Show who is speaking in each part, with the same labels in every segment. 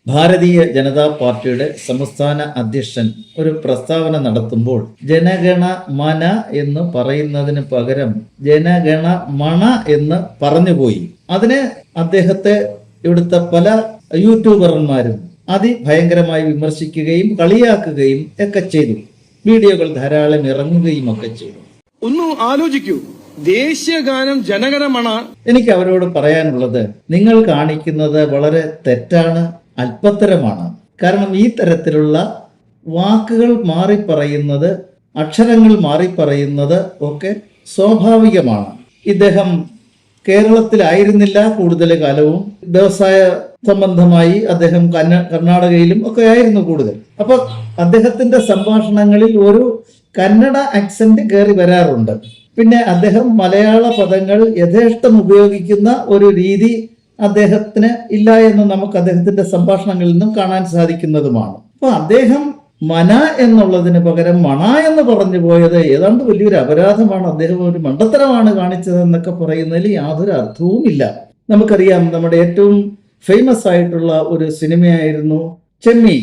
Speaker 1: ഭാരതീയ ജനതാ പാർട്ടിയുടെ സംസ്ഥാന അധ്യക്ഷൻ ഒരു പ്രസ്താവന നടത്തുമ്പോൾ ജനഗണ മന എന്ന് പറയുന്നതിന് പകരം ജനഗണ മണ എന്ന് പറഞ്ഞുപോയി. അതിന് അദ്ദേഹത്തെ ഇവിടുത്തെ പല യൂട്യൂബർമാരും അതിഭയങ്കരമായി വിമർശിക്കുകയും കളിയാക്കുകയും ഒക്കെ ചെയ്തു. വീഡിയോകൾ ധാരാളം ഇറങ്ങുകയും ഒക്കെ ചെയ്തു.
Speaker 2: ഒന്ന് ആലോചിക്കൂ, ദേശീയഗാനം ജനഗണമണ.
Speaker 1: എനിക്ക് അവരോട് പറയാനുള്ളത്, നിങ്ങൾ കാണിക്കുന്നത് വളരെ തെറ്റാണ്, അല്പത്തരമാണ്. കാരണം ഈ തരത്തിലുള്ള വാക്കുകൾ മാറിപ്പറയുന്നത്, അക്ഷരങ്ങൾ മാറിപ്പറയുന്നത് ഒക്കെ സ്വാഭാവികമാണ്. ഇദ്ദേഹം കേരളത്തിലായിരുന്നില്ല കൂടുതൽ കാലവും, വ്യവസായ സംബന്ധമായി അദ്ദേഹം കർണാടകയിലും ഒക്കെ ആയിരുന്നു കൂടുതൽ. അപ്പൊ അദ്ദേഹത്തിന്റെ സംഭാഷണങ്ങളിൽ ഒരു കന്നഡ ആക്സന്റ് കയറി വരാറുണ്ട്. പിന്നെ അദ്ദേഹം മലയാള പദങ്ങൾ യഥേഷ്ടം ഉപയോഗിക്കുന്ന ഒരു രീതി അദ്ദേഹത്തിന് ഇല്ല എന്ന് നമുക്ക് അദ്ദേഹത്തിന്റെ സംഭാഷണങ്ങളിൽ നിന്നും കാണാൻ സാധിക്കുന്നതുമാണ്. അപ്പൊ അദ്ദേഹം മന എന്നുള്ളതിന് പകരം മണ എന്ന് പറഞ്ഞു പോയത് ഏതാണ്ട് വലിയൊരു അപരാധമാണ്, അദ്ദേഹം ഒരു മണ്ടത്തരമാണ് കാണിച്ചതെന്നൊക്കെ പറയുന്നതിൽ യാതൊരു അർത്ഥവുമില്ല. നമുക്കറിയാം, നമ്മുടെ ഏറ്റവും ഫേമസ് ആയിട്ടുള്ള ഒരു സിനിമയായിരുന്നു ചെമ്മീൻ.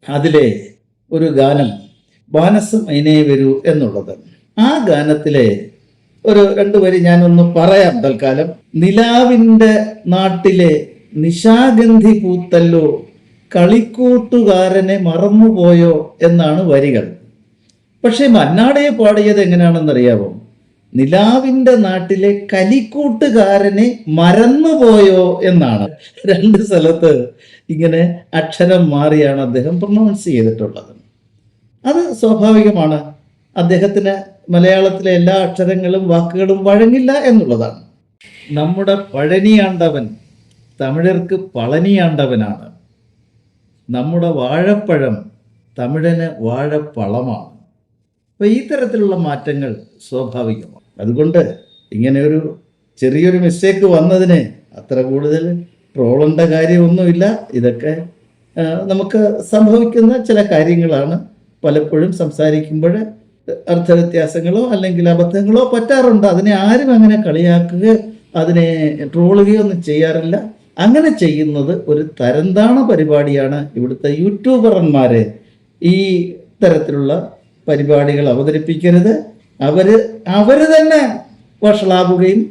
Speaker 1: അതിലെ ഒരു ഗാനം വാനസം മൈനേ വരൂ എന്നുള്ളത്. ആ ഗാനത്തിലെ ഒരു 2 വരി ഞാനൊന്ന് പറയാം തൽക്കാലം. നിലാവിൻ്റെ നാട്ടിലെ നിശാഗന്ധി പൂത്തല്ലോ, കളിക്കൂട്ടുകാരനെ മറന്നുപോയോ എന്നാണ് വരികൾ. പക്ഷെ മന്നാടയെ പാടിയത് എങ്ങനെയാണെന്നറിയാമോ? നിലാവിൻ്റെ നാട്ടിലെ കലിക്കൂട്ടുകാരനെ മറന്നുപോയോ എന്നാണ്. 2 സ്ഥലത്ത് ഇങ്ങനെ അക്ഷരം മാറിയാണ് അദ്ദേഹം പ്രൊനൗൺസ് ചെയ്തിട്ടുള്ളത്. അത് സ്വാഭാവികമാണ്. അദ്ദേഹത്തിന് മലയാളത്തിലെ എല്ലാ അക്ഷരങ്ങളും വാക്കുകളും വഴങ്ങില്ല എന്നുള്ളതാണ്. നമ്മുടെ പഴനിയാണ്ടവൻ തമിഴർക്ക് പളനിയാണ്ടവനാണ്. നമ്മുടെ വാഴപ്പഴം തമിഴന് വാഴപ്പളമാണ്. അപ്പോൾ ഈ തരത്തിലുള്ള മാറ്റങ്ങൾ സ്വാഭാവികമാണ്. അതുകൊണ്ട് ഇങ്ങനെ ഒരു ചെറിയൊരു മിസ്റ്റേക്ക് വന്നതിന് അത്ര കൂടുതൽ ട്രോളേണ്ട കാര്യമൊന്നുമില്ല. ഇതൊക്കെ നമുക്ക് സംഭവിക്കുന്ന ചില കാര്യങ്ങളാണ്. പലപ്പോഴും സംസാരിക്കുമ്പോൾ അർത്ഥവ്യത്യാസങ്ങളോ അല്ലെങ്കിൽ അബദ്ധങ്ങളോ പറ്റാറുണ്ട്. അതിനെ ആരും അങ്ങനെ കളിയാക്കുകയോ അതിനെ ട്രോളുകയോ ഒന്നും ചെയ്യാറില്ല. അങ്ങനെ ചെയ്യുന്നത് ഒരു തരംതാണ പരിപാടിയാണ്. ഇവിടുത്തെ യൂട്യൂബർമാരെ ഈ തരത്തിലുള്ള പരിപാടികൾ അവതരിപ്പിക്കരുത്. അവര് തന്നെ വഷളാവുകയും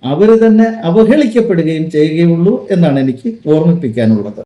Speaker 1: അവർ തന്നെ അവഹേളിക്കപ്പെടുകയും ചെയ്യുകയുള്ളൂ എന്നാണ് എനിക്ക് ഓർമ്മിപ്പിക്കാനുള്ളത്.